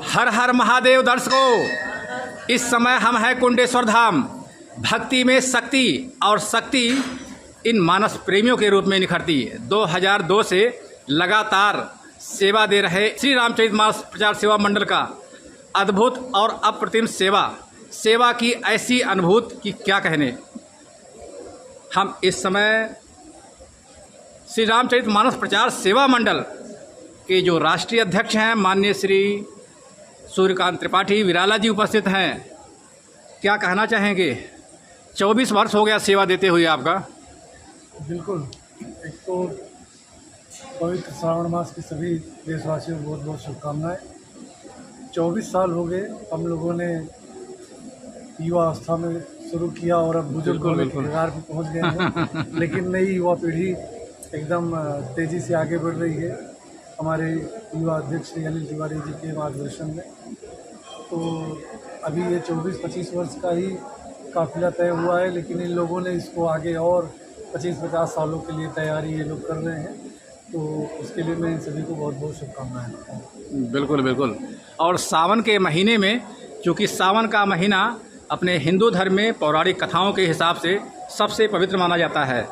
हर हर महादेव दर्शकों, इस समय हम हैं कुंडेश्वर धाम। भक्ति में शक्ति और शक्ति इन मानस प्रेमियों के रूप में निखरती। 2002 से लगातार सेवा दे रहे श्री रामचरितमानस प्रचार सेवा मंडल का अद्भुत और अप्रतिम सेवा की ऐसी अनुभूति कि क्या कहने। हम इस समय श्री रामचरितमानस प्रचार सेवा मंडल के जो राष्ट्रीय अध्यक्ष हैं माननीय श्री सूर्यकांत त्रिपाठी विराला जी उपस्थित हैं। क्या कहना चाहेंगे? 24 वर्ष हो गया सेवा देते हुए आपका। बिल्कुल, एक तो पवित्र श्रावण मास की सभी देशवासियों को बहुत बहुत शुभकामनाएं। 24 साल हो गए हम लोगों ने युवा अवस्था में शुरू किया और अब बुजुर्ग होने के कगार पर पहुँच गए हैं। लेकिन नई युवा पीढ़ी एकदम तेज़ी से आगे बढ़ रही है हमारे युवा अध्यक्ष श्री अनिल तिवारी जी के मार्गदर्शन में। तो अभी ये 24-25 वर्ष का ही काफिला तय हुआ है, लेकिन इन लोगों ने इसको आगे और 25-50 सालों के लिए तैयारी ये लोग कर रहे हैं। तो उसके लिए मैं इन सभी को बहुत बहुत शुभकामनाएं देता हूँ। बिल्कुल बिल्कुल। और सावन के महीने में, चूँकि सावन का महीना अपने हिंदू धर्म में पौराणिक कथाओं के हिसाब से सबसे पवित्र माना जाता है।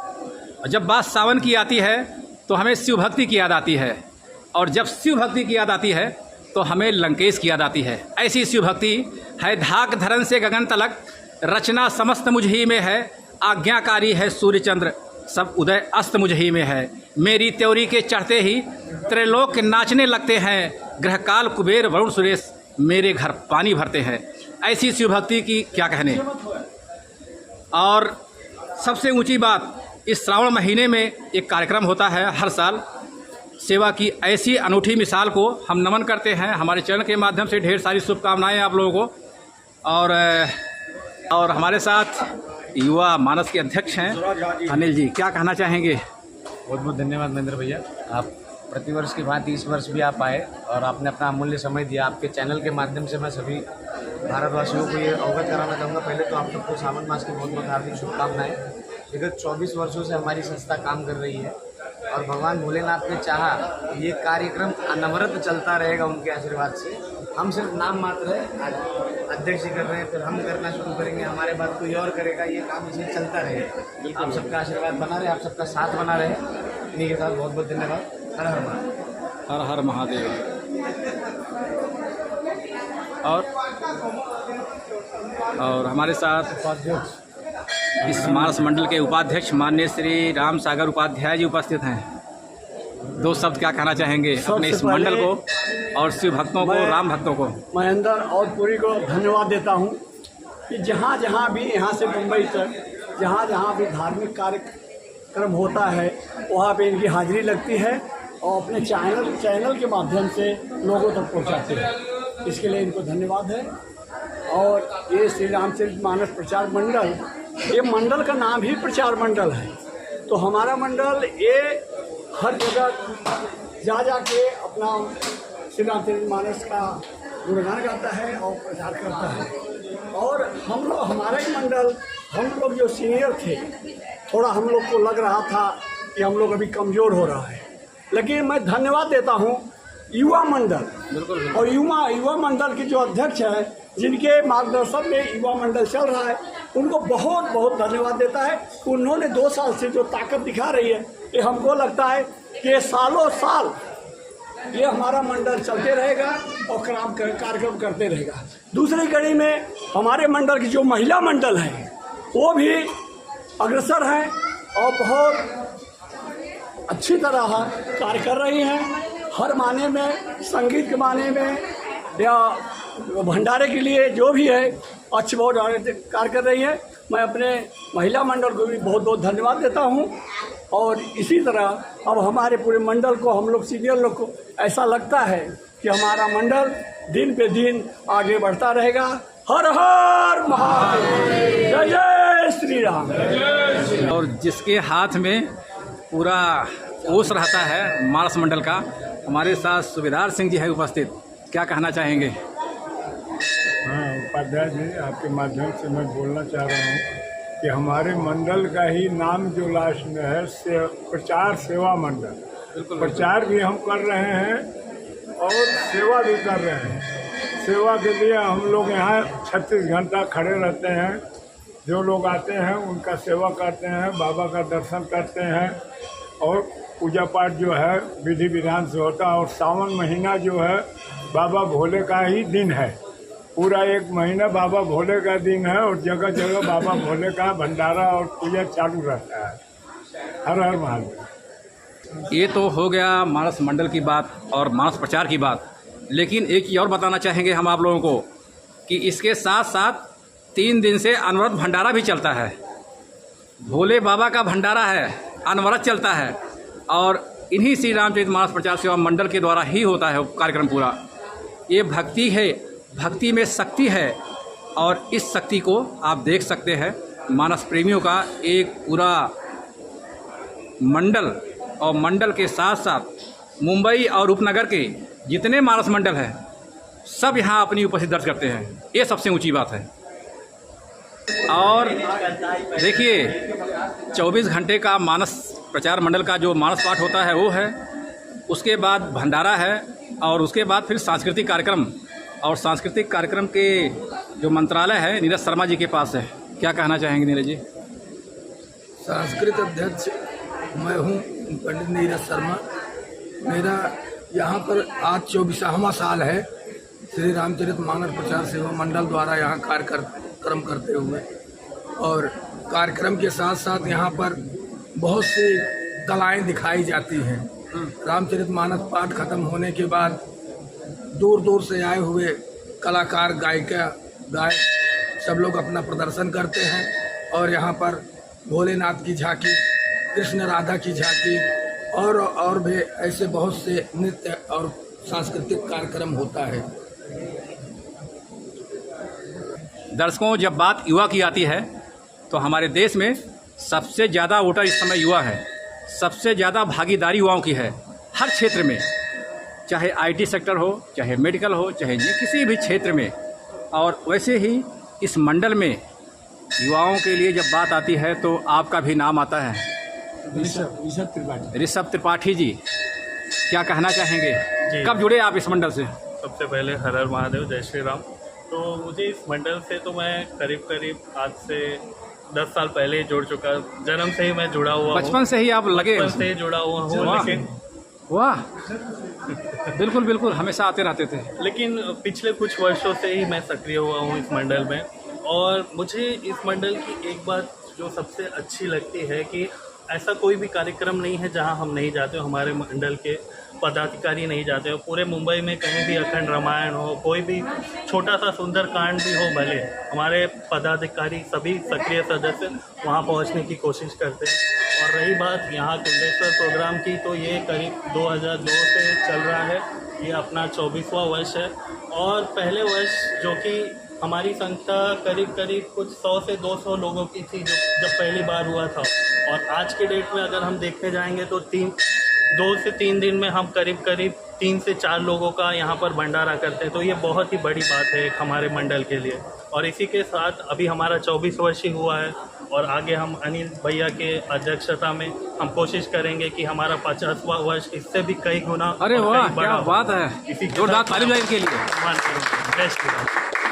जब बात सावन की आती है तो हमें शिव भक्ति की याद आती है, और जब शिव भक्ति की याद आती है तो हमें लंकेश की याद आती है। ऐसी शिव भक्ति है धाक धरन से गगन तलक, रचना समस्त मुझ ही में है, आज्ञाकारी है सूर्य चंद्र, सब उदय अस्त मुझ ही में है। मेरी त्योरी के चढ़ते ही त्रैलोक नाचने लगते हैं, ग्रहकाल कुबेर वरुण सुरेश मेरे घर पानी भरते हैं। ऐसी शिव भक्ति की क्या कहने। और सबसे ऊंची बात, इस श्रावण महीने में एक कार्यक्रम होता है हर साल। सेवा की ऐसी अनूठी मिसाल को हम नमन करते हैं। हमारे चैनल के माध्यम से ढेर सारी शुभकामनाएं आप लोगों को। और हमारे साथ युवा मानस के अध्यक्ष हैं अनिल जी, क्या कहना चाहेंगे? बहुत बहुत धन्यवाद महेंद्र भैया। आप प्रतिवर्ष की भांति इस वर्ष भी आप आए और आपने अपना अमूल्य समय दिया। आपके चैनल के माध्यम से मैं सभी भारतवासियों को ये अवगत कराना चाहूँगा। पहले तो आप सबको सावन मास की बहुत बहुत हार्दिक शुभकामनाएं। विगत 24 वर्षों से हमारी संस्था काम कर रही है और भगवान भोलेनाथ ने चाहा ये कार्यक्रम अनवरत चलता रहेगा उनके आशीर्वाद से। हम सिर्फ नाम मात्र है, अध्यक्ष जी कर रहे हैं, फिर हम करना शुरू करेंगे, हमारे बाद कोई और करेगा। ये काम इसे चलता रहेगा। आप सबका आशीर्वाद बना रहे, आप सबका साथ बना रहे। इन्हीं के साथ बहुत बहुत धन्यवाद। हर हर महादेव। हर हर महादेव। और हमारे साथ उपाध्यक्ष इस मानस मंडल के उपाध्यक्ष माननीय श्री राम सागर उपाध्याय जी उपस्थित हैं। दो शब्द क्या कहना चाहेंगे अपने इस मंडल को और शिव भक्तों को, राम भक्तों को? महेंद्र और पूरी को धन्यवाद देता हूं कि जहां जहां भी यहां से मुंबई तक जहां जहां भी धार्मिक कार्यक्रम होता है वहां पे इनकी हाजिरी लगती है और अपने चैनल के माध्यम से लोगों तक पहुंचाते हैं। इसके लिए इनको धन्यवाद है। और ये श्री रामचरितमानस प्रचार मंडल, ये मंडल का नाम ही प्रचार मंडल है। तो हमारा मंडल ये हर जगह जा के अपना श्री रामचरितमानस का गुणगान गाता है और प्रचार करता है। और हम लोग, हमारा ही मंडल, हम लोग जो सीनियर थे, थोड़ा हम लोग को लग रहा था कि हम लोग अभी कमज़ोर हो रहा है, लेकिन मैं धन्यवाद देता हूँ युवा मंडल और युवा मंडल के जो अध्यक्ष हैं, जिनके मार्गदर्शन में युवा मंडल चल रहा है, उनको बहुत बहुत धन्यवाद देता है। उन्होंने 2 साल से जो ताकत दिखा रही है, ये हमको लगता है कि सालों साल ये हमारा मंडल चलते रहेगा और कार्यक्रम करते रहेगा। दूसरी कड़ी में हमारे मंडल की जो महिला मंडल है वो भी अग्रसर हैं और बहुत अच्छी तरह कार्य कर रही हैं। हर माने में, संगीत के माने में या भंडारे के लिए जो भी है, अच्छी बहुत कार्य कर रही है। मैं अपने महिला मंडल को भी बहुत बहुत धन्यवाद देता हूं। और इसी तरह अब हमारे पूरे मंडल को, हम लोग सीनियर लोग को ऐसा लगता है कि हमारा मंडल दिन पे दिन आगे बढ़ता रहेगा। हर हर महादेव, जय जय श्री राम। और जिसके हाथ में पूरा ओस रहता है मानस मंडल का, हमारे साथ सूबेदार सिंह जी है उपस्थित। क्या कहना चाहेंगे? हाँ उपाध्याय जी, आपके माध्यम से मैं बोलना चाह रहा हूँ कि हमारे मंडल का ही नाम जो लास्ट में है प्रचार सेवा मंडल। प्रचार भी हम कर रहे हैं और सेवा भी कर रहे हैं। सेवा के लिए हम लोग यहाँ 36 घंटा खड़े रहते हैं। जो लोग आते हैं उनका सेवा करते हैं, बाबा का दर्शन करते हैं और पूजा पाठ जो है विधि विधान से होता है। और सावन महीना जो है बाबा भोले का ही दिन है। पूरा एक महीना बाबा भोले का दिन है और जगह जगह बाबा भोले का भंडारा और पूजा चालू रहता है। हर हर महादेव। ये तो हो गया मानस मंडल की बात और मानस प्रचार की बात, लेकिन एक ही और बताना चाहेंगे हम आप लोगों को कि इसके साथ साथ 3 दिन से अनवरत भंडारा भी चलता है। भोले बाबा का भंडारा है, अनवरत चलता है और इन्हीं श्री रामचरित मानस प्रचार सेवा मंडल के द्वारा ही होता है कार्यक्रम पूरा। ये भक्ति है, भक्ति में शक्ति है और इस शक्ति को आप देख सकते हैं। मानस प्रेमियों का एक पूरा मंडल और मंडल के साथ साथ मुंबई और उपनगर के जितने मानस मंडल हैं सब यहाँ अपनी उपस्थिति दर्ज करते हैं। ये सबसे ऊंची बात है। और देखिए 24 घंटे का मानस प्रचार मंडल का जो मानस पाठ होता है वो है, उसके बाद भंडारा है और उसके बाद फिर सांस्कृतिक कार्यक्रम। और सांस्कृतिक कार्यक्रम के जो मंत्रालय है नीरज शर्मा जी के पास है। क्या कहना चाहेंगे नीरज जी? सांस्कृतिक अध्यक्ष मैं हूं पंडित नीरज शर्मा। मेरा यहाँ पर आज 24वां साल है श्री रामचरित मानस प्रचार सेवा मंडल द्वारा यहाँ कार्यक्रम करते हुए। और कार्यक्रम के साथ साथ यहाँ पर बहुत सी कलाएं दिखाई जाती हैं। रामचरित मानस पाठ खत्म होने के बाद दूर दूर से आए हुए कलाकार गायक सब लोग अपना प्रदर्शन करते हैं। और यहाँ पर भोलेनाथ की झांकी, कृष्ण राधा की झांकी और भी ऐसे बहुत से नृत्य और सांस्कृतिक कार्यक्रम होता है। दर्शकों, जब बात युवा की आती है तो हमारे देश में सबसे ज़्यादा वोटर इस समय युवा है। सबसे ज़्यादा भागीदारी युवाओं की है हर क्षेत्र में, चाहे आईटी सेक्टर हो, चाहे मेडिकल हो, चाहे किसी भी क्षेत्र में। और वैसे ही इस मंडल में युवाओं के लिए जब बात आती है तो आपका भी नाम आता है, ऋषभ त्रिपाठी जी। क्या कहना चाहेंगे? कब जुड़े आप इस मंडल से? सबसे पहले हर हर महादेव, जय श्री राम। तो मुझे इस मंडल से तो मैं करीब आज से 10 साल पहले जुड़ चुका। जन्म से ही मैं जुड़ा हुआ, बचपन से ही आप लगे? बचपन से ही जुड़ा हुआ हूँ। लेकिन वाह, बिल्कुल बिल्कुल, हमेशा आते रहते थे। लेकिन पिछले कुछ वर्षों से ही मैं सक्रिय हुआ हूँ इस मंडल में। और मुझे इस मंडल की एक बात जो सबसे अच्छी लगती है कि ऐसा कोई भी कार्यक्रम नहीं है जहां हम नहीं जाते हो, हमारे मंडल के पदाधिकारी नहीं जाते हो। पूरे मुंबई में कहीं भी अखंड रामायण हो, कोई भी छोटा सा सुंदर कांड भी हो, भले हमारे पदाधिकारी सभी सक्रिय सदस्य वहां पहुंचने की कोशिश करते हैं। और रही बात यहाँ कुंडेश्वर प्रोग्राम की, तो ये करीब 2002 से चल रहा है। ये अपना 24वां वर्ष है। और पहले वर्ष जो कि हमारी संख्या करीब कुछ 100 से 200 लोगों की थी जब पहली बार हुआ था। और आज के डेट में अगर हम देखने जाएंगे तो 2 से 3 दिन में हम करीब 3 से 4 लोगों का यहाँ पर भंडारा करते हैं। तो ये बहुत ही बड़ी बात है हमारे मंडल के लिए। और इसी के साथ अभी हमारा 24 वर्ष ही हुआ है और आगे हम अनिल भैया के अध्यक्षता में हम कोशिश करेंगे कि हमारा 50वां वर्ष इससे भी कई गुना। अरे वाह, क्या बात है! जोरदार ताली बजाइए के लिए।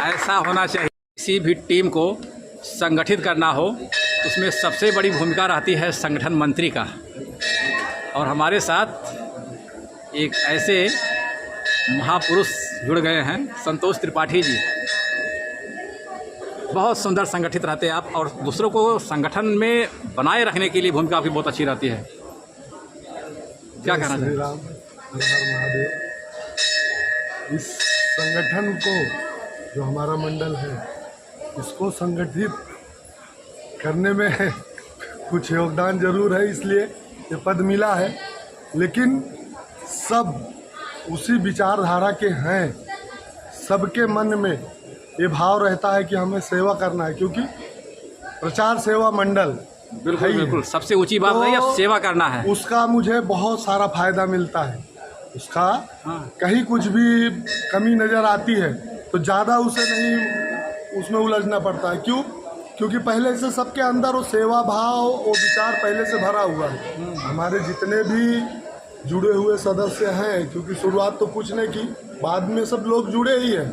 ऐसा होना चाहिए। किसी भी टीम को संगठित करना हो उसमें सबसे बड़ी भूमिका रहती है संगठन मंत्री का। और हमारे साथ एक ऐसे महापुरुष जुड़ गए हैं, संतोष त्रिपाठी जी। बहुत सुंदर संगठित रहते हैं आप और दूसरों को संगठन में बनाए रखने के लिए भूमिका आपकी बहुत अच्छी रहती है। क्या कहना चाहिए? राम हर हर महादेव। इस संगठन को, जो हमारा मंडल है, इसको संगठित करने में कुछ योगदान जरूर है, इसलिए ये पद मिला है। लेकिन सब उसी विचारधारा के हैं। सबके मन में ये भाव रहता है कि हमें सेवा करना है, क्योंकि प्रचार सेवा मंडल बिल्कुल बिल्कुल सबसे ऊंची बात नहीं, अब सेवा करना है। उसका मुझे बहुत सारा फायदा मिलता है। उसका कहीं कुछ भी कमी नज़र आती है तो ज़्यादा उसे नहीं उसमें उलझना पड़ता है। क्यों? क्योंकि पहले से सबके अंदर वो सेवा भाव, वो विचार पहले से भरा हुआ है। हमारे जितने भी जुड़े हुए सदस्य हैं, क्योंकि शुरुआत तो कुछ नहीं की, बाद में सब लोग जुड़े ही हैं,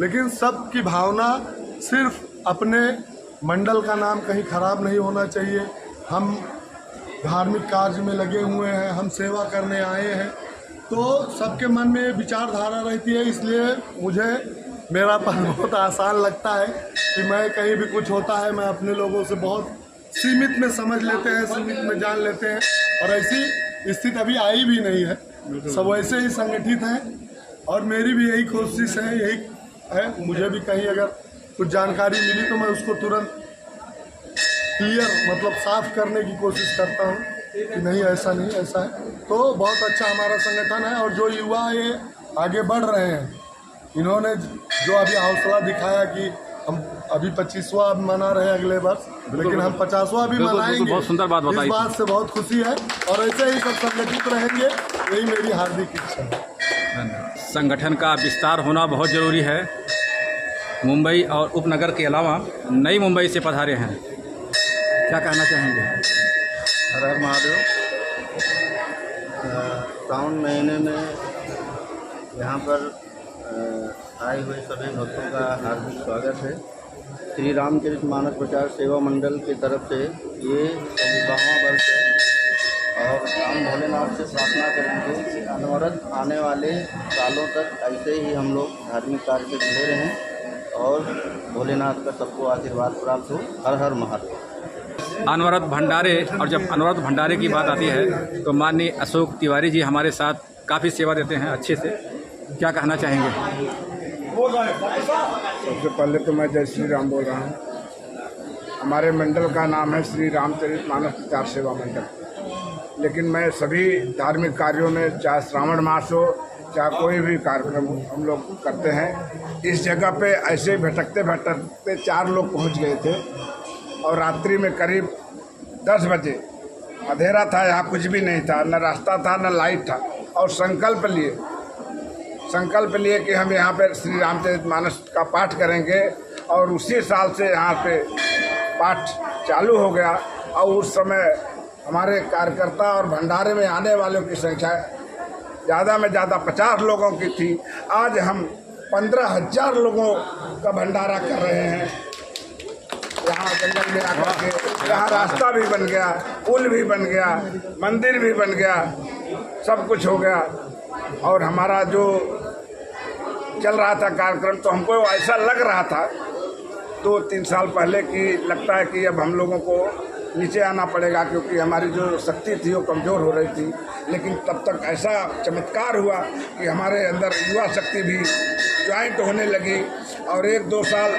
लेकिन सबकी भावना सिर्फ अपने मंडल का नाम कहीं खराब नहीं होना चाहिए। हम धार्मिक कार्य में लगे हुए हैं, हम सेवा करने आए हैं, तो सबके मन में विचारधारा रहती है। इसलिए मुझे मेरा पद बहुत आसान लगता है कि मैं कहीं भी कुछ होता है, मैं अपने लोगों से बहुत सीमित में समझ लेते हैं, सीमित में जान लेते हैं, और ऐसी स्थिति अभी आई भी नहीं है। सब वैसे ही संगठित हैं, और मेरी भी यही कोशिश है, यही है। मुझे भी कहीं अगर कुछ जानकारी मिली तो मैं उसको तुरंत क्लियर मतलब साफ करने की कोशिश करता हूँ कि नहीं ऐसा नहीं, ऐसा है। तो बहुत अच्छा हमारा संगठन है, और जो युवा ये आगे बढ़ रहे हैं, इन्होंने जो अभी हौसला दिखाया कि हम अभी 25वां मना रहे हैं अगले वर्ष, लेकिन हम 50वां भी मनाएंगे। बहुत सुंदर बात बताई। इस बात से बहुत खुशी है, और ऐसे ही सब संगठित रहेंगे, यही मेरी हार्दिक इच्छा है। संगठन का विस्तार होना बहुत ज़रूरी है। मुंबई और उपनगर के अलावा नई मुंबई से पधारे हैं, क्या कहना चाहेंगे? हर हर महादेव। सावन महीने में यहाँ पर आए हुए सभी भक्तों का हार्दिक स्वागत है। श्री रामचरितमानस प्रचार सेवा मंडल की तरफ से ये 24वां वर्ष है, और हम भोलेनाथ से प्रार्थना करेंगे कि अनवरत आने वाले सालों तक ऐसे ही हम लोग धार्मिक कार्य से जुड़े रहें, और भोलेनाथ का सबको आशीर्वाद प्राप्त हो। हर हर महादेव। अनवरत भंडारे, और जब अनवरत भंडारे की बात आती है तो माननीय अशोक तिवारी जी हमारे साथ काफ़ी सेवा देते हैं अच्छे से, क्या कहना चाहेंगे? सबसे पहले तो मैं जय श्री राम बोल रहा हूँ। हमारे मंडल का नाम है श्री रामचरितमानस प्रचार सेवा मंडल, लेकिन मैं सभी धार्मिक कार्यों में, चाहे श्रावण मास हो, चाहे कोई भी कार्यक्रम हम लोग करते हैं। इस जगह पे ऐसे भटकते भटकते 4 लोग पहुँच गए थे, और रात्रि में करीब 10 बजे अंधेरा था, यहाँ कुछ भी नहीं था, न रास्ता था न लाइट था, और संकल्प लिए कि हम यहाँ पे श्री रामचरितमानस का पाठ करेंगे, और उसी साल से यहाँ पे पाठ चालू हो गया। और उस समय हमारे कार्यकर्ता और भंडारे में आने वालों की संख्या ज़्यादा में ज़्यादा 50 लोगों की थी। आज हम 15,000 लोगों का भंडारा कर रहे हैं। यहाँ जंगल में आकर के यहाँ रास्ता भी बन गया, पुल भी बन गया, मंदिर भी बन गया, सब कुछ हो गया। और हमारा जो चल रहा था कार्यक्रम, तो हमको ऐसा लग रहा था 2-3 साल पहले कि लगता है कि अब हम लोगों को नीचे आना पड़ेगा, क्योंकि हमारी जो शक्ति थी वो कमज़ोर हो रही थी। लेकिन तब तक ऐसा चमत्कार हुआ कि हमारे अंदर युवा शक्ति भी ज्वाइंट होने लगी, और 1-2 साल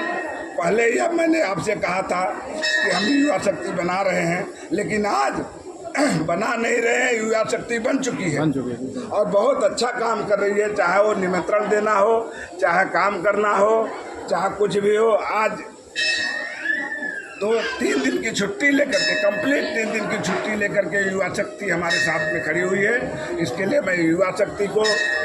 पहले ही अब मैंने आपसे कहा था कि हम युवा शक्ति बना रहे हैं, लेकिन आज बना नहीं रहे हैं, युवा शक्ति बन चुकी है, और बहुत अच्छा काम कर रही है। चाहे वो निमंत्रण देना हो, चाहे काम करना हो, चाहे कुछ भी हो। आज 2-3 दिन की छुट्टी लेकर के, कंप्लीट 3 दिन की छुट्टी लेकर के युवा शक्ति हमारे साथ में खड़ी हुई है। इसके लिए मैं युवा शक्ति को,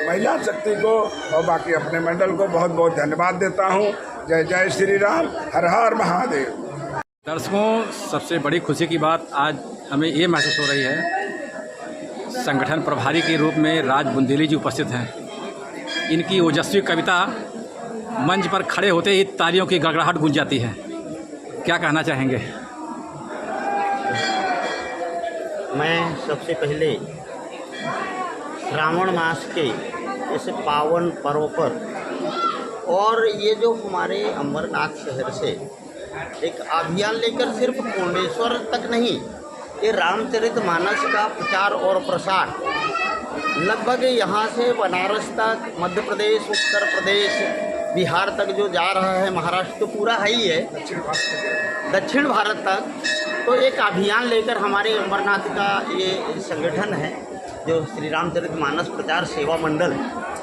महिला शक्ति को, और बाकी अपने मंडल को बहुत बहुत धन्यवाद देता हूँ। जय जय श्री राम। हर हर महादेव। दर्शकों, सबसे बड़ी खुशी की बात आज हमें ये महसूस हो रही है, संगठन प्रभारी के रूप में राज बुंदेली जी उपस्थित हैं। इनकी ओजस्वी कविता मंच पर खड़े होते ही तालियों की गड़गड़ाहट गूंज जाती है, क्या कहना चाहेंगे? मैं सबसे पहले श्रावण मास के इस पावन पर्व पर, और ये जो हमारे अमरनाथ शहर से एक अभियान लेकर सिर्फ कोंडेश्वर तक नहीं, ये रामचरितमानस का प्रचार और प्रसार लगभग यहाँ से बनारस तक, मध्य प्रदेश, उत्तर प्रदेश, बिहार तक जो जा रहा है, महाराष्ट्र तो पूरा है ही है, दक्षिण भारत तक। तो एक अभियान लेकर हमारे अमरनाथ का ये संगठन है, जो श्री रामचरितमानस प्रचार सेवा मंडल,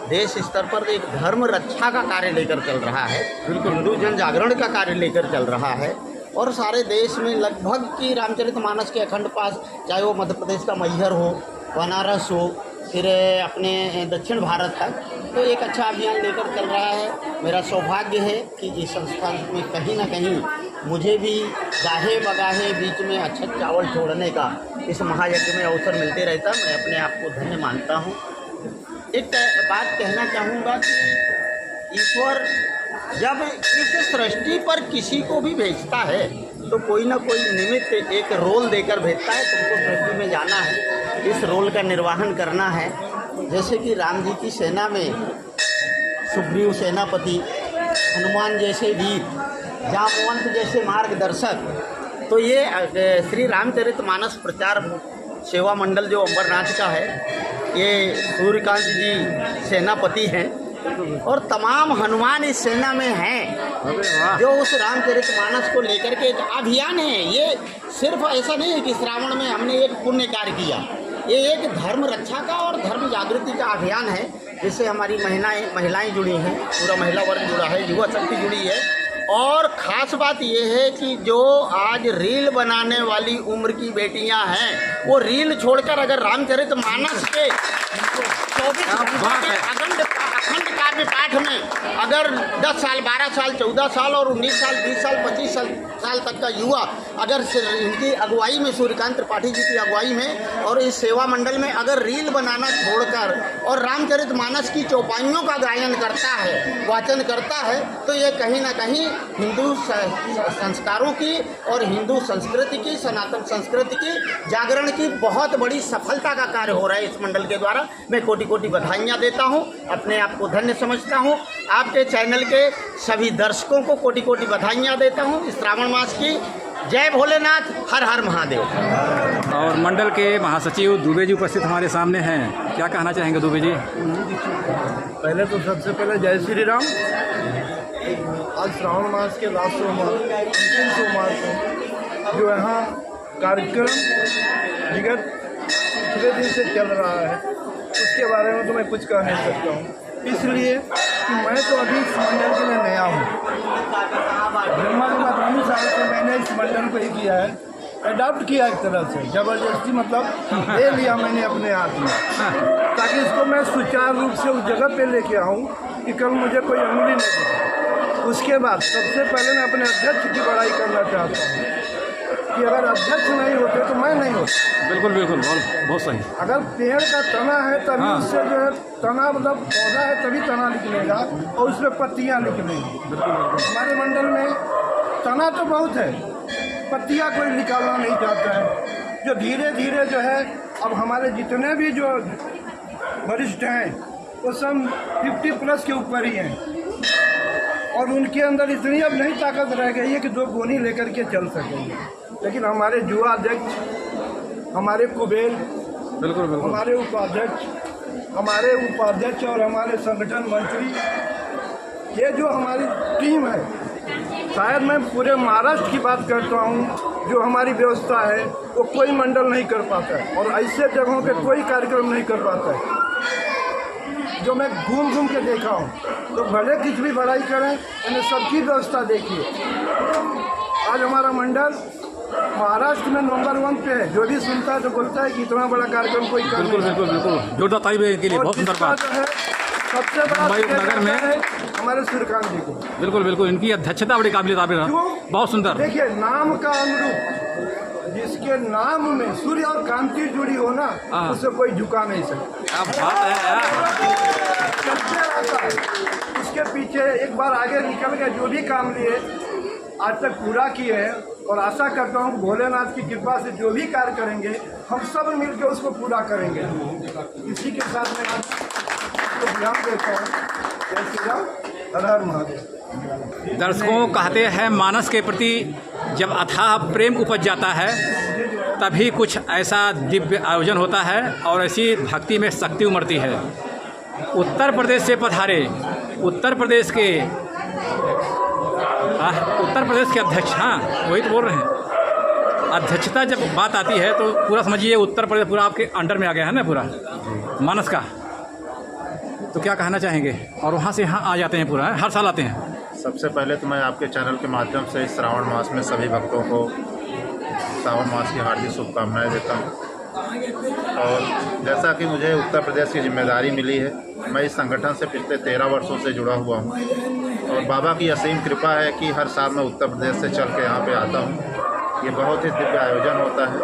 देश स्तर पर एक धर्म रक्षा का कार्य लेकर चल रहा है, हिंदू जन जागरण का कार्य लेकर चल रहा है, और सारे देश में लगभग की रामचरितमानस के अखंड पास, चाहे वो मध्य प्रदेश का मैहर हो, बनारस हो, फिर अपने दक्षिण भारत तक, तो एक अच्छा अभियान लेकर चल रहा है। मेरा सौभाग्य है कि इस संस्थान में कहीं ना कहीं मुझे भी गाहे बगाहे बीच में अक्षत चावल छोड़ने का इस महायज्ञ में अवसर मिलते रहता। मैं अपने आप को धन्य मानता हूँ। एक बात कहना चाहूँगा कि ईश्वर जब इस सृष्टि पर किसी को भी भेजता है तो कोई ना कोई निमित्त एक रोल देकर भेजता है, तुमको सृष्टि में जाना है, इस रोल का निर्वहन करना है। जैसे कि राम जी की सेना में सुग्रीव सेनापति, हनुमान जैसे वीर, जामवंत जैसे मार्गदर्शक, तो ये श्री रामचरितमानस प्रचार सेवा मंडल जो अंबरनाथ का है, ये सूर्यकांत जी सेनापति हैं और तमाम हनुमान इस सेना में हैं जो उस रामचरितमानस को लेकर के एक अभियान है। ये सिर्फ ऐसा नहीं है कि श्रावण में हमने एक पुण्य कार्य किया, ये एक धर्म रक्षा का और धर्म जागृति का अभियान है, जिससे हमारी महिलाएं जुड़ी हैं, पूरा महिला वर्ग जुड़ा है, युवा शक्ति जुड़ी है। और ख़ास बात यह है कि जो आज रील बनाने वाली उम्र की बेटियां हैं, वो रील छोड़कर अगर रामचरितमानस के 24 घंटे के अखंड काव्य पाठ में अगर 10 साल, 12 साल, 14 साल और 19 साल, 20 साल, 25 साल तक का युवा अगर इनकी अगुवाई में, सूर्यकांत त्रिपाठी जी की अगुवाई में और इस सेवा मंडल में अगर रील बनाना छोड़कर और रामचरितमानस की चौपाइयों का गायन करता है, वाचन करता है, तो ये कहीं ना कहीं हिंदू संस्कारों की और हिंदू संस्कृति की, सनातन संस्कृति की जागरण की बहुत बड़ी सफलता का कार्य हो रहा है इस मंडल के द्वारा। मैं कोटि कोटि बधाइयाँ देता हूँ, अपने आप को धन्य समझता हूँ। आपके चैनल के सभी दर्शकों को कोटि कोटि बधाइयाँ देता हूँ इस श्रावण मास की। जय भोलेनाथ, हर हर महादेव। और मंडल के महासचिव दुबे जी उपस्थित हमारे सामने हैं, क्या कहना चाहेंगे दुबे जी? पहले तो सबसे पहले जय श्री राम। आज श्रावण मास के लास्ट सोमवार, अंतिम सोमवार को जो यहाँ कार्यक्रम विगत पिछले दिन से चल रहा है, उसके बारे में तो मैं कुछ कह नहीं सकता हूँ, इसलिए कि मैं तो अभी इस मंडल के लिए नया हूँ। ब्रह्मा के बाद 3 साल से मैंने इस मंडल को ही किया है, अडॉप्ट किया एक तरह से, ज़बरदस्ती मतलब ले लिया मैंने अपने हाथ में, ताकि इसको मैं सुचारू रूप से उस जगह पे लेके आऊँ कि कल मुझे कोई उंगली नहीं दिखे। उसके बाद सबसे पहले मैं अपने अध्यक्ष की बड़ाई करना चाहता हूँ कि अगर अध्यक्ष नहीं होते तो मैं नहीं होता। बिल्कुल बिल्कुल, बहुत सही। अगर पेड़ का तना है तभी उससे जो है तना मतलब पौधा है तभी तना निकलेगा और उसमें पत्तियाँ निकलेंगी। हमारे मंडल में तना तो बहुत है, पत्तियाँ कोई निकालना नहीं चाहता है, जो धीरे धीरे जो है अब हमारे जितने भी जो वरिष्ठ हैं वो सब 50+ के ऊपर ही हैं और उनके अंदर इतनी अब नहीं ताकत रह गई है कि 2 गोनी लेकर के चल सकेंगे। लेकिन हमारे युवा अध्यक्ष, हमारे कुबेर, बिल्कुल बिल्कुल, हमारे उपाध्यक्ष और हमारे संगठन मंत्री, ये जो हमारी टीम है, शायद मैं पूरे महाराष्ट्र की बात करता हूँ, जो हमारी व्यवस्था है वो कोई मंडल नहीं कर पाता है और ऐसे जगहों पे कोई कार्यक्रम नहीं कर पाता है। जो मैं घूम घूम के देखा हूँ, तो भले कुछ भी बड़ाई करें, मैंने सबकी व्यवस्था देखी है। आज हमारा मंडल महाराष्ट्र में नंबर 1 पे है, जो भी सुनता है तो बोलता है कि इतना बड़ा कार्यक्रम कोई कर बिल्कुल बिल्कुल बिल्कुल, जोरदार ताली के लिए बहुत सुंदर बात है। सबसे बड़ा नगर में है हमारे सूर्यकांत जी को, बिल्कुल बिल्कुल, इनकी अध्यक्षता बड़ी काबिल तारीफ, बहुत सुंदर। देखिए, नाम का अनुरूप जिसके नाम में सूर्य और कांति जुड़ी हो ना, उससे कोई झुका नहीं सकता। क्या बात है यार, उसके पीछे एक बार आगे निकल के जो भी काम लिए आज तक पूरा किए हैं और आशा करता हूँ भोलेनाथ की कृपा से जो भी कार्य करेंगे हम सब मिलकर उसको पूरा करेंगे। इसी के साथ मैं आपको ध्यान देता हूँ। जय श्री राम, हर हर महादेव। दर्शकों कहते हैं मानस के प्रति जब अथाह प्रेम उपज जाता है तभी कुछ ऐसा दिव्य आयोजन होता है और ऐसी भक्ति में शक्ति उमड़ती है। उत्तर प्रदेश से पधारे उत्तर प्रदेश के अध्यक्ष, हाँ वही तो बोल रहे हैं, अध्यक्षता जब बात आती है तो पूरा समझिए उत्तर प्रदेश पूरा आपके अंडर में आ गया है ना पूरा मानस का। तो क्या कहना चाहेंगे? और वहाँ से यहाँ आ जाते हैं, पूरा हर साल आते हैं। सबसे पहले तो मैं आपके चैनल के माध्यम से इस श्रावण मास में सभी भक्तों को श्रावण मास की हार्दिक शुभकामनाएं देता हूं। और जैसा कि मुझे उत्तर प्रदेश की जिम्मेदारी मिली है, मैं इस संगठन से पिछले 13 वर्षों से जुड़ा हुआ हूं और बाबा की असीम कृपा है कि हर साल मैं उत्तर प्रदेश से चल के यहाँ पे आता हूँ। ये बहुत ही दिव्य आयोजन होता है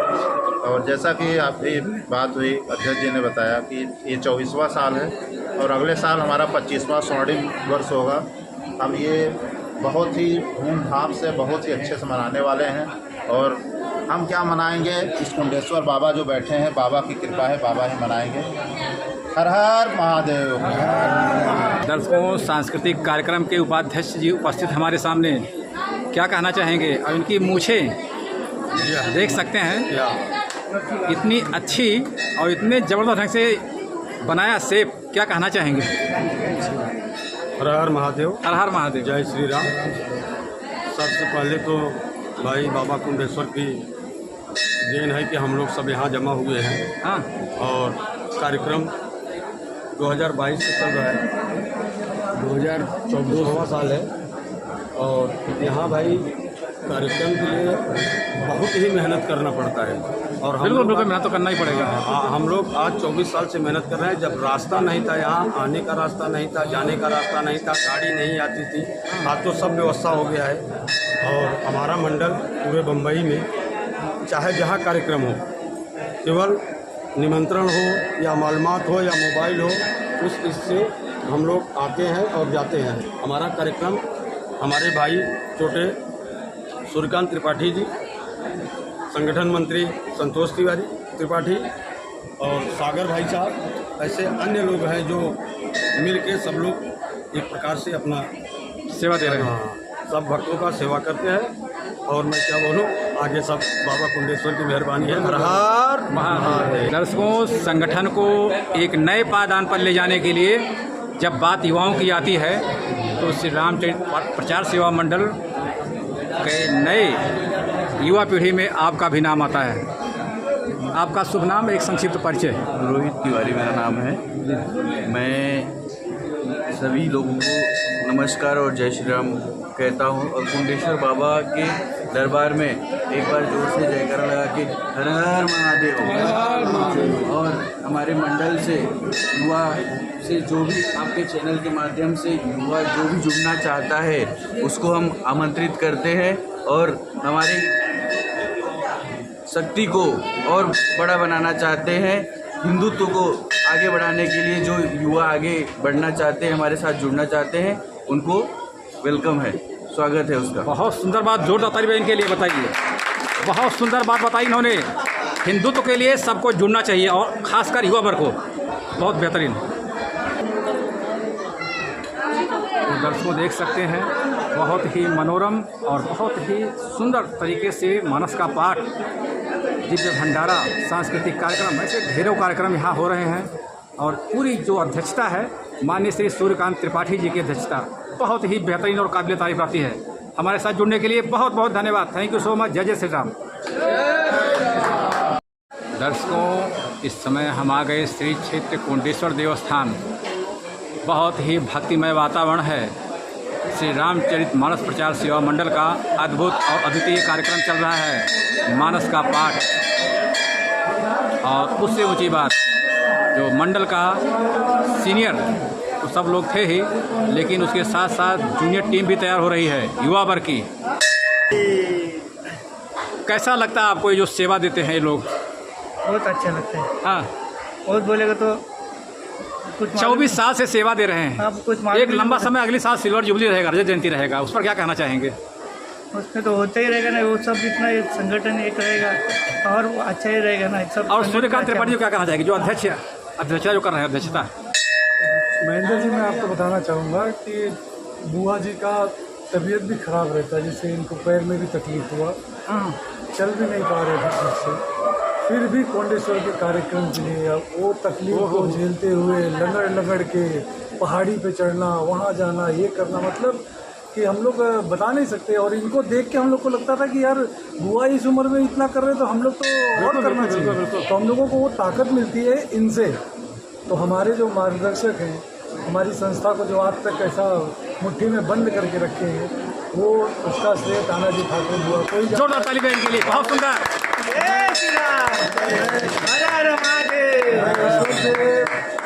और जैसा कि आपकी बात हुई, अध्यक्ष जी ने बताया कि ये 24वां साल है और अगले साल हमारा 25वां स्वर्णिम वर्ष होगा। हम ये बहुत ही धूमधाम से बहुत ही अच्छे से मनाने वाले हैं। और हम क्या मनाएंगे, इस कुंडेश्वर बाबा जो बैठे हैं, बाबा की कृपा है, बाबा ही मनाएंगे। हर हर महादेव। दर्शकों, सांस्कृतिक कार्यक्रम के उपाध्यक्ष जी उपस्थित हमारे सामने, क्या कहना चाहेंगे? और इनकी मूछें देख सकते हैं, इतनी अच्छी और इतने ज़बरदस्त ढंग से बनाया शेप, क्या कहना चाहेंगे? हर हर महादेव। हर हर महादेव। जय श्री राम। सबसे पहले तो भाई बाबा कुंडेश्वर की देन है कि हम लोग सब यहाँ जमा हुए हैं। हाँ। और कार्यक्रम 2022 से चल रहा है, 2024वां साल है। और यहाँ भाई कार्यक्रम के लिए बहुत ही मेहनत करना पड़ता है। और हम बिल्कुल लोग मेहनत तो करना ही पड़ेगा। हम लोग आज 24 साल से मेहनत कर रहे हैं। जब रास्ता नहीं था, यहाँ आने का रास्ता नहीं था, जाने का रास्ता नहीं था, गाड़ी नहीं आती थी, आज तो सब व्यवस्था हो गया है। और हमारा मंडल पूरे बम्बई में चाहे जहाँ कार्यक्रम हो, केवल निमंत्रण हो या मालूमात हो या मोबाइल हो, उस इससे हम लोग आते हैं और जाते हैं। हमारा कार्यक्रम हमारे भाई छोटे सूर्यकांत त्रिपाठी जी, संगठन मंत्री संतोष त्रिपाठी और सागर भाई साहब, ऐसे अन्य लोग हैं जो मिल के सब लोग एक प्रकार से अपना सेवा दे रहे हैं। सब भक्तों का सेवा करते हैं। और मैं क्या बोलूँ, आगे सब बाबा कुंडेश्वर की मेहरबानी है। हर हर महादेव। दर्शकों, संगठन को एक नए पायदान पर ले जाने के लिए जब बात युवाओं की आती है तो श्री रामचरित प्रचार सेवा मंडल के नए युवा पीढ़ी में आपका भी नाम आता है। आपका शुभ नाम, एक संक्षिप्त परिचय। रोहित तिवारी मेरा नाम है। मैं सभी लोगों को नमस्कार और जय श्री राम कहता हूँ। और कुंडेश्वर बाबा के दरबार में एक बार जोर से जयकारा लगा के हर हर महादेव। और हमारे मंडल से युवा से जो भी आपके चैनल के माध्यम से युवा जो भी जुड़ना चाहता है उसको हम आमंत्रित करते हैं। और हमारी शक्ति को और बड़ा बनाना चाहते हैं, हिंदुत्व को आगे बढ़ाने के लिए जो युवा आगे बढ़ना चाहते हैं, हमारे साथ जुड़ना चाहते हैं, उनको वेलकम है, स्वागत है उसका। बहुत सुंदर बात, जोरदार तारीफ इनके लिए बताइए। बहुत सुंदर बात बताई इन्होंने। हिंदुत्व के लिए सबको जुड़ना चाहिए और खासकर युवा वर्ग को। बहुत बेहतरीन। तो दर्शकों देख सकते हैं, बहुत ही मनोरम और बहुत ही सुंदर तरीके से मानस का पाठ, दिव्य भंडारा, सांस्कृतिक कार्यक्रम, ऐसे ढेरों कार्यक्रम यहाँ हो रहे हैं। और पूरी जो अध्यक्षता है माननीय श्री सूर्यकांत त्रिपाठी जी की अध्यक्षता, बहुत ही बेहतरीन और काबिल तारीफ आती है। हमारे साथ जुड़ने के लिए बहुत बहुत धन्यवाद। Thank you so much. जय जय श्री राम। दर्शकों, इस समय हम आ गए श्री क्षेत्र कुंडेश्वर देवस्थान। बहुत ही भक्तिमय वातावरण है। श्री रामचरित मानस प्रचार सेवा मंडल का अद्भुत और अद्वितीय कार्यक्रम चल रहा है, मानस का पाठ। और उससे ऊंची बात, जो मंडल का सीनियर तो सब लोग थे ही, लेकिन उसके साथ साथ जूनियर टीम भी तैयार हो रही है युवा वर्ग की। कैसा लगता है आपको ये जो सेवा देते हैं ये लोग? बहुत अच्छा लगता है। हाँ, बहुत बोलेगा तो कुछ 24 साल से सेवा दे रहे हैं। आप कुछ एक लंबा समय, अगली साल सिल्वर जुबली रहेगा, रजत जयंती रहेगा, उस पर क्या कहना चाहेंगे? उसमें तो होता ही रहेगा ना, वो सब इतना संगठन एक रहेगा और वो अच्छा ही रहेगा ना सब। और सूर्यकांत त्रिपाठी क्या कहना चाहेंगे, जो अध्यक्षता जो कर रहे हैं अध्यक्षता? महेंद्र जी, मैं आपको बताना चाहूँगा कि बुआ जी का तबीयत भी ख़राब रहता है, जिससे इनको पैर में भी तकलीफ हुआ, चल भी नहीं पा रहे थे ठीक से। फिर भी कुंडेश्वर के कार्यक्रम के लिए वो तकलीफ को झेलते हुए लगड़ के पहाड़ी पे चढ़ना, वहाँ जाना, ये करना, मतलब कि हम लोग बता नहीं सकते। और इनको देख के हम लोग को लगता था कि यार बुआ इस उम्र में इतना कर रहे तो हम लोग तो और करना चाहिए। तो हम लोगों को वो ताकत मिलती है इनसे। तो हमारे जो मार्गदर्शक हैं, हमारी संस्था को जो आज तक ऐसा मुट्ठी में बंद करके रखे हैं, वो उसका श्रेय तानाजी ठाकुर बुआ को। जोरदार ताली बहन के लिए। बहुत सुंदर।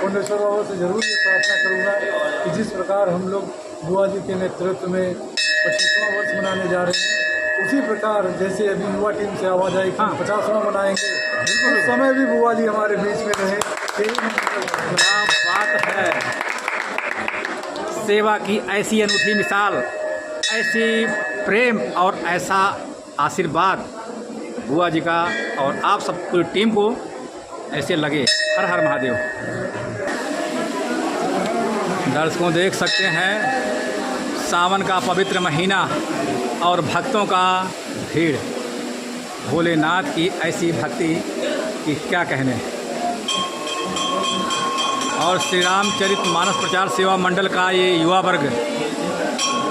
कुंडेश्वर बाबा से जरूर ये प्रार्थना करूँगा कि जिस प्रकार हम लोग बुआ जी के नेतृत्व में 25वां वर्ष मनाने जा रहे हैं, उसी प्रकार जैसे अभी युवा टीम से आवाज़ आई कि 50वां मनाएंगे, उस समय भी बुआ जी हमारे बीच में रहे। यही क्या बात है। सेवा की ऐसी अनूठी मिसाल, ऐसी प्रेम और ऐसा आशीर्वाद बुआ जी का और आप सब पूरी टीम को ऐसे लगे। हर हर महादेव। दर्शकों देख सकते हैं सावन का पवित्र महीना और भक्तों का भीड़। भोलेनाथ की ऐसी भक्ति कि क्या कहने। और श्री रामचरित मानस प्रचार सेवा मंडल का ये युवा वर्ग,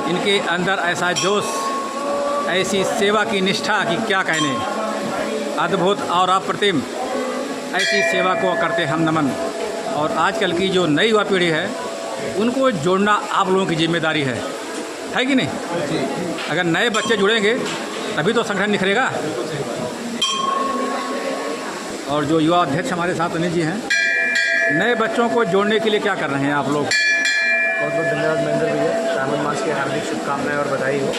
इनके अंदर ऐसा जोश, ऐसी सेवा की निष्ठा कि क्या कहने। अद्भुत और अप्रतिम ऐसी सेवा को करते हम नमन। और आजकल की जो नई युवा पीढ़ी है उनको जोड़ना आप लोगों की जिम्मेदारी है कि नहीं? अगर नए बच्चे जुड़ेंगे तभी तो संगठन निखरेगा। और जो युवा अध्यक्ष हमारे साथ अनिल जी हैं, नए बच्चों को जोड़ने के लिए क्या कर रहे हैं आप लोग? बहुत बहुत धन्यवाद महेंद्र भैया। श्रावण मास की हार्दिक शुभकामनाएं और बधाई हो।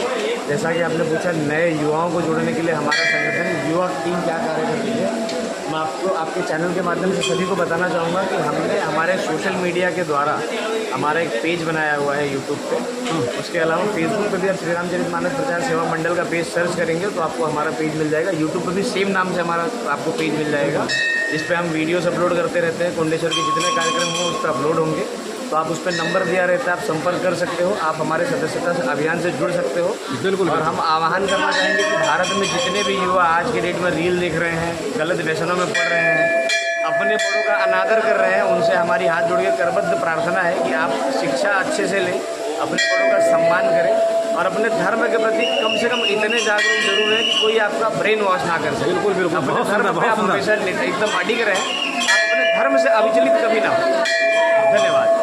जैसा कि आपने पूछा नए युवाओं को जोड़ने के लिए हमारा संगठन युवा टीम क्या कार्य करती है, मैं आपको आपके चैनल के माध्यम से सभी को बताना चाहूँगा कि हमने हमारे सोशल मीडिया के द्वारा हमारा एक पेज बनाया हुआ है यूट्यूब पे। उसके अलावा फेसबुक पे भी आप श्री रामचरित मानस प्रचार सेवा मंडल का पेज सर्च करेंगे तो आपको हमारा पेज मिल जाएगा। यूट्यूब पे भी सेम नाम से हमारा आपको पेज मिल जाएगा, जिस पे हम वीडियोस अपलोड करते रहते हैं। कुंडेश्वर के जितने कार्यक्रम हों उस पर अपलोड होंगे, तो आप उस पर नंबर दिया रहता है, आप संपर्क कर सकते हो। आप हमारे सदस्यता अभियान से जुड़ सकते हो। बिल्कुल। और हम आह्वान करना चाहेंगे कि भारत में जितने भी युवा आज के डेट में रील देख रहे हैं, गलत व्यसनों में पड़ रहे हैं, अपने बड़ों का अनादर कर रहे हैं, उनसे हमारी हाथ जोड़ के करबद्ध प्रार्थना है कि आप शिक्षा अच्छे से लें, अपने बड़ों का सम्मान करें और अपने धर्म के प्रति कम से कम इतने जागरूक जरूर है कि कोई आपका ब्रेन वॉश ना कर सके। बिल्कुल बिल्कुल। अपने धर्म पे आप हमेशा एकदम अडिग रहें, आप अपने धर्म से अविचलित कभी ना हो। धन्यवाद।